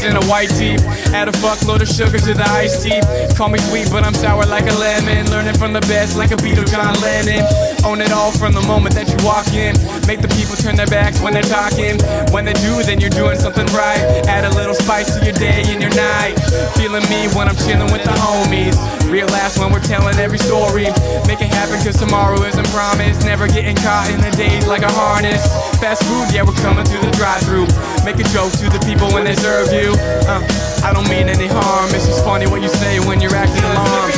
jeans and a white tee. Add a fuckload of sugar to the iced tea. Call me sweet, but I'm sour like a lemon. Learning from the best like a Beatle, John Lennon. Own it all from the moment that you walk in. Make the people turn their backs when they're talking. When they do, then you're doing something right. Add a little spice to your day and your night. Feeling me when I'm chilling with the homies. Real ass when we're telling every story. Make it happen cause tomorrow isn't promised. Never getting caught in the days like a harness. Fast food, yeah, we're coming through the drive-thru. Make a joke to the people when they serve you. I don't mean any harm. It's just funny what you say when you're acting alarmed.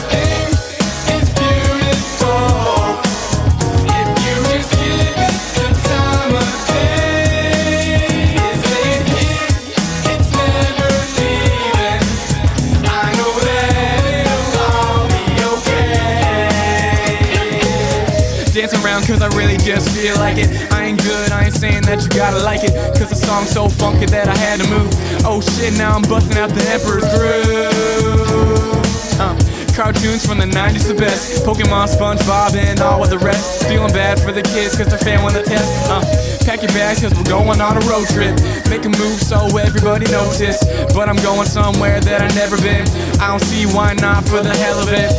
Dance around cause I really just feel like it. I ain't good, I ain't saying that you gotta like it, cause the song's so funky that I had to move. Oh shit, now I'm busting out the Emperor's Groove. Cartoons from the 90s the best. Pokemon, SpongeBob, and all of the rest. Feeling bad for the kids cause they're failing the test. Pack your bags cause we're going on a road trip. Make a move so everybody notice. But I'm going somewhere that I've never been. I don't see why not for the hell of it.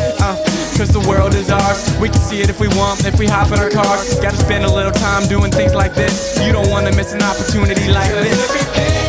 Cause the world is ours. We can see it if we want, if we hop in our cars. Gotta spend a little time doing things like this. You don't wanna miss an opportunity like this.